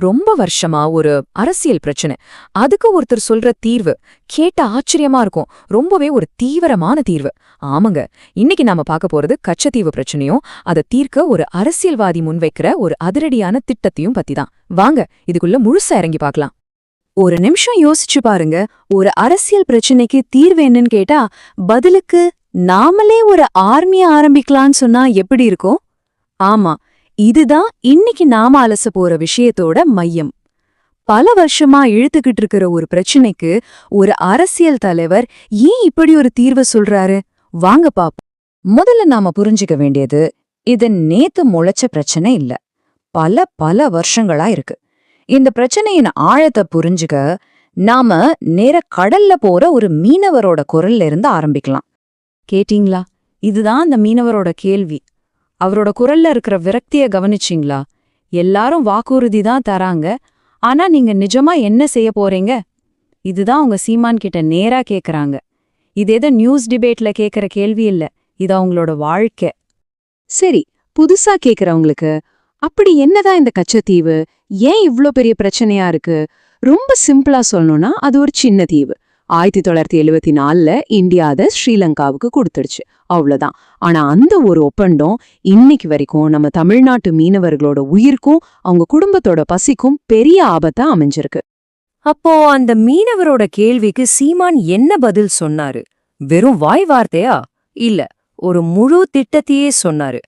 ரொம்ப வருஷமா ஒரு அரசியல் பிரச்சனை. அதுக்கு ஒருத்தர் சொல்ற தீர்வு கேட்ட ஆச்சரியமா இருக்கும். ரொம்பவே ஒரு தீவிரமான தீர்வு. ஆமாங்க, இன்னைக்கு நாம பார்க்க போறது கச்சத்தீவு பிரச்சனையும் அதை தீர்க்க ஒரு அரசியல்வாதி முன்வைக்கிற ஒரு அதிரடியான திட்டத்தையும் பத்தி தான். வாங்க இதுக்குள்ள முழுசா இறங்கி பார்க்கலாம். ஒரு நிமிஷம் யோசிச்சு பாருங்க. ஒரு அரசியல் பிரச்சனைக்கு தீர்வு என்னன்னு கேட்டா பதிலுக்கு நாமளே ஒரு ஆர்மியை ஆரம்பிக்கலான்னு சொன்னா எப்படி இருக்கும்? ஆமா, இதுதான் இன்னைக்கு நாம அலச போற விஷயத்தோட மையம். பல வருஷமா இழுத்துக்கிட்டு இருக்கிற ஒரு பிரச்சனைக்கு ஒரு அரசியல் தலைவர் ஏன் இப்படி ஒரு தீர்வு சொல்றாரு? வாங்க பாப்போம். முதல்ல நாம புரிஞ்சுக்க வேண்டியது, இது நேத்து முளைச்ச பிரச்சனை இல்ல, பல வருஷங்களா இருக்கு. இந்த பிரச்சனையின் ஆழத்தை புரிஞ்சுக்க நாம நேர கடல்ல போற ஒரு மீனவரோட குரல்ல இருந்து ஆரம்பிக்கலாம். கேட்டீங்களா? இதுதான் அந்த மீனவரோட கேள்வி. அவரோட குரல்ல இருக்கிற விரக்திய கவனிச்சிங்களா? எல்லாரும் வாக்குறுதி தான் தராங்க, ஆனா நீங்க நிஜமா என்ன செய்ய போறீங்க? இதுதான் உங்க சீமான் கிட்ட நேரா கேக்குறாங்க. இது எதோ நியூஸ் டிபேட்ல கேக்குற கேள்வி இல்ல, இது அவங்களோட வாழ்க்கை. சரி, புதுசா கேக்குறவங்களுக்கு அப்படி என்னதான் இந்த கச்சத்தீவு, ஏன் இவ்ளோ பெரிய பிரச்சனையா இருக்கு? ரொம்ப சிம்பிளா சொல்லணும்னா அது ஒரு சின்ன தீவு. 1974ல இந்தியா அதை ஸ்ரீலங்காவுக்கு கொடுத்துடுச்சு, அவ்வளவுதான். ஆனா அந்த ஒரு ஒப்பந்தம் இன்னைக்கு வரைக்கும் நம்ம தமிழ்நாட்டு மீனவர்களோட உயிருக்கும் அவங்க குடும்பத்தோட பசிக்கும் பெரிய ஆபத்தா அமைஞ்சிருக்கு. அப்போ அந்த மீனவரோட கேள்விக்கு சீமான் என்ன பதில் சொன்னாரு? வெறும் வாய் வார்த்தையா? இல்ல, ஒரு முழு திட்டத்தையே சொன்னாரு.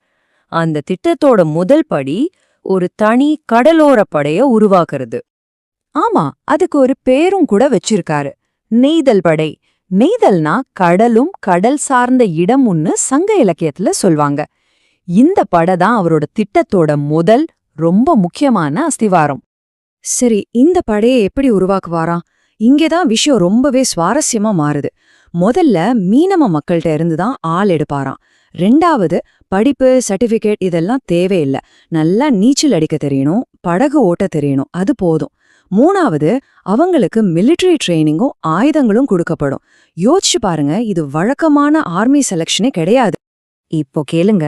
அந்த திட்டத்தோட முதல் படி ஒரு தனி கடலோர படைய உருவாக்குறது. ஆமா, அதுக்கு ஒரு பேரும் கூட வச்சிருக்காரு, நெய்தல் படை. நெய்தல்னா கடலும் கடல் சார்ந்த இடம்னு சங்க இலக்கியத்துல சொல்வாங்க. இந்த படை தான் அவரோட திட்டத்தோட முதல் ரொம்ப முக்கியமான அஸ்திவாரம். சரி, இந்த படையை எப்படி உருவாக்குவாராம்? இங்கேதான் விஷயம் ரொம்பவே சுவாரஸ்யமா மாறுது. முதல்ல மீனவ மக்கள்கிட்ட இருந்து தான் ஆள் எடுப்பாராம். ரெண்டாவது, படிப்பு சர்டிபிகேட் இதெல்லாம் தேவையில்லை, நல்லா நீச்சல் அடிக்க தெரியணும், படகு ஓட்ட தெரியணும், அது போதும். மூணாவது, அவங்களுக்கு மிலிட்டரி ட்ரைனிங்கும் ஆயுதங்களும் கொடுக்கப்படும். யோசிச்சு பாருங்க, இது வழக்கமான ஆர்மி செலக்ஷனே கிடையாது. இப்போ கேளுங்க,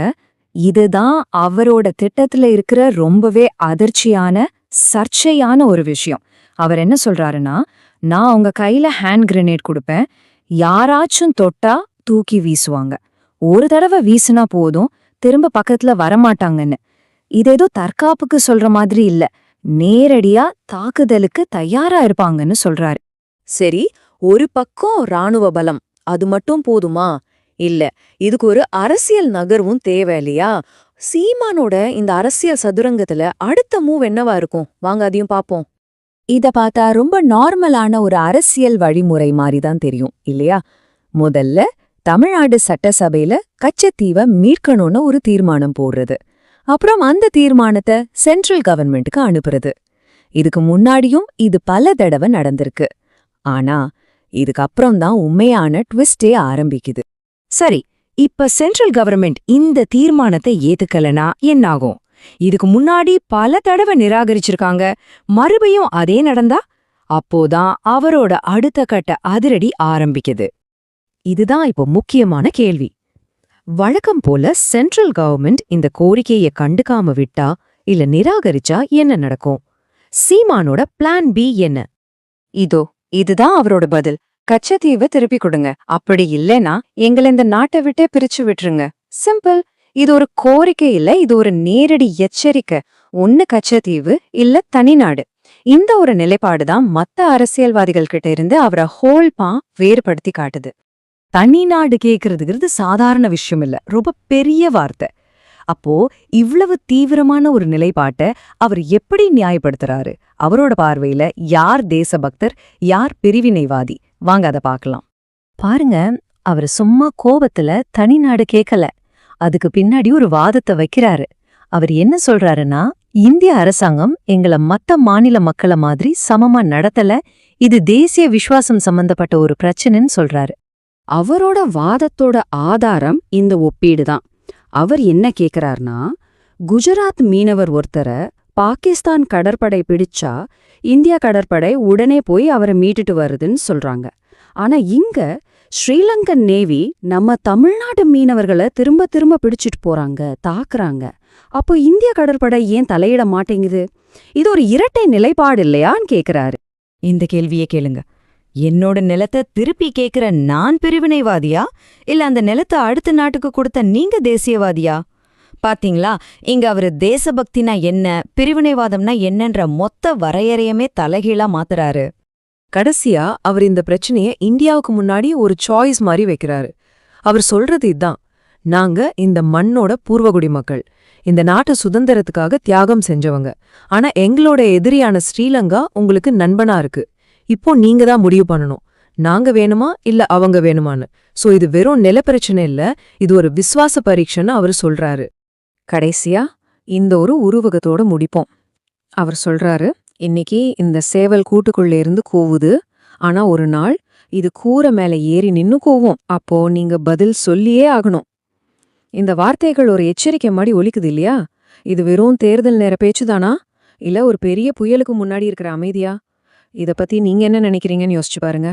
இதுதான் அவரோட திட்டத்துல இருக்கிற ரொம்பவே அதிர்ச்சியான சர்ச்சையான ஒரு விஷயம். அவர் என்ன சொல்றாருன்னா, நான் உங்க கையில ஹேண்ட் கிரனேட் கொடுப்பேன், யாராச்சும் தொட்டா தூக்கி வீசுவாங்க, ஒரு தடவை வீசுனா போதும், திரும்ப பக்கத்துல வரமாட்டாங்கன்னு. இது ஏதோ தற்காப்புக்கு சொல்ற மாதிரி இல்ல, நேரடியா தாக்குதலுக்கு தயாரா இருப்பாங்கன்னு சொல்றாரு. சரி, ஒரு பக்கம் ராணுவ பலம், அது மட்டும் போதுமா? இல்ல, இதுக்கு ஒரு அரசியல் நகர்வும் தேவை இல்லையா? சீமானோட இந்த அரசியல் சதுரங்கத்துல அடுத்த மூவ் என்னவா இருக்கும்? வாங்க அதையும் பாப்போம். இத பார்த்தா ரொம்ப நார்மலான ஒரு அரசியல் வழிமுறை மாதிரிதான் தெரியும் இல்லையா? முதல்ல தமிழ்நாடு சட்டசபையில கச்சத்தீவை மீட்கணும்னு ஒரு தீர்மானம் போடுறது, அப்புறம் அந்த தீர்மானத்தை சென்ட்ரல் கவர்மெண்ட்டுக்கு அனுப்புறது. இதுக்கு முன்னாடியும் இது பல தடவை நடந்திருக்கு. ஆனா இதுக்கப்புறம் தான் உண்மையான ட்விஸ்டே ஆரம்பிக்குது. சரி, இப்ப சென்ட்ரல் கவர்மெண்ட் இந்த தீர்மானத்தை ஏத்துக்கலனா என்னாகும்? இதுக்கு முன்னாடி பல தடவை நிராகரிச்சிருக்காங்க, மறுபடியும் அதே நடந்தா? அப்போதான் அவரோட அடுத்த கட்ட அதிரடி ஆரம்பிக்குது. இதுதான் இப்போ முக்கியமான கேள்வி. வழக்கம் போல சென்ட்ரல் கவர்மெண்ட் இந்த கோரிக்கையை கண்டுக்காம விட்டா இல்ல நிராகரிச்சா என்ன நடக்கும்? சீமானோட பிளான் பி என்ன? இதுதான் அவரோட பதில். கச்சத்தீவை திருப்பி கொடுங்க, அப்படி இல்லைனா எங்களை இந்த நாட்டை விட்டே பிரிச்சு விட்டுருங்க. சிம்பிள். இது ஒரு கோரிக்கை இல்ல, இது ஒரு நேரடி எச்சரிக்கை. ஒன்னு கச்சத்தீவு இல்ல தனிநாடு. இந்த ஒரு நிலைப்பாடுதான் மத்த அரசியல்வாதிகள் கிட்ட இருந்து அவரை ஹோல்பா வேறுபடுத்தி காட்டுது. தனிநாடு கேக்குறதுங்கிறது சாதாரண விஷயம் இல்ல, ரொம்ப பெரிய வார்த்தை. அப்போ இவ்வளவு தீவிரமான ஒரு நிலைப்பாட்டை அவர் எப்படி நியாயப்படுத்துறாரு? அவரோட பார்வையில யார் தேசபக்தர், யார் பிரிவினைவாதி? வாங்க அதை பார்க்கலாம். பாருங்க, அவர் சும்மா கோபத்துல தனிநாடு கேட்கல, அதுக்கு பின்னாடி ஒரு வாதத்தை வைக்கிறாரு. அவர் என்ன சொல்றாருன்னா, இந்திய அரசாங்கம் எங்களை மத்த மாநில மக்களை மாதிரி சமமா நடத்தல, இது தேசிய விசுவாசம் சம்பந்தப்பட்ட ஒரு பிரச்சனைன்னு சொல்றாரு. அவரோட வாதத்தோட ஆதாரம் இந்த ஒப்பீடுதான். அவர் என்ன கேக்குறார்னா, குஜராத் மீனவர் ஒருத்தரை பாகிஸ்தான் கடற்படை பிடிச்சா இந்திய கடற்படை உடனே போய் அவரை மீட்டுட்டு வருதுன்னு சொல்றாங்க. ஆனா இங்க ஸ்ரீலங்கன் நேவி நம்ம தமிழ்நாடு மீனவர்களை திரும்ப திரும்ப பிடிச்சிட்டு போறாங்க, தாக்குறாங்க. அப்போ இந்திய கடற்படை ஏன் தலையிட மாட்டேங்குது? இது ஒரு இரட்டை நிலைப்பாடு இல்லையான்னு கேக்குறாரு. இந்த கேள்வியை கேளுங்க. என்னோட நிலத்தை திருப்பி கேக்குற நான் பிரிவினைவாதியா, இல்ல அந்த நிலத்தை அடுத்த நாட்டுக்கு கொடுத்த நீங்க தேசியவாதியா? பாத்தீங்களா, இங்க அவரு தேசபக்தினா என்ன, பிரிவினைவாதம்னா என்னன்ற மொத்த வரையறையுமே தலைகீழா மாத்துறாரு. கடைசியா அவர் இந்த பிரச்சனைய இந்தியாவுக்கு முன்னாடி ஒரு சாய்ஸ் மாதிரி வைக்கிறாரு. அவர் சொல்றது இதான்: நாங்க இந்த மண்ணோட பூர்வகுடி மக்கள், இந்த நாட்டு சுதந்திரத்துக்காக தியாகம் செஞ்சவங்க. ஆனா எங்களோட எதிரியான ஸ்ரீலங்கா உங்களுக்கு நண்பனா இருக்கு. இப்போ நீங்க தான் முடிவு பண்ணணும், நாங்க வேணுமா இல்ல அவங்க வேணுமான்னு. சோ இது வெறும் நிலப்பிரச்சனை இல்ல, இது ஒரு விசுவாச பரீட்சைன்னு அவர் சொல்றாரு. கடைசியா இந்த ஒரு உருவகத்தோட முடிப்போம். அவர் சொல்றாரு, இன்னைக்கு இந்த சேவல் கூட்டுக்குள்ள இருந்து கூவுது, ஆனா ஒரு நாள் இது கூரை மேல ஏறி நின்னு கூவும். அப்போ நீங்க பதில் சொல்லியே ஆகணும். இந்த வார்த்தைகள் ஒரு எச்சரிக்கை மாதிரி ஒலிக்குது இல்லையா? இது வெறும் தேர்தல் நேர பேச்சுதானா, இல்ல ஒரு பெரிய புயலுக்கு முன்னாடி இருக்கிற அமைதியா? இத பத்தி நீங்க என்ன நினைக்கிறீங்கன்னு யோசிச்சு பாருங்க.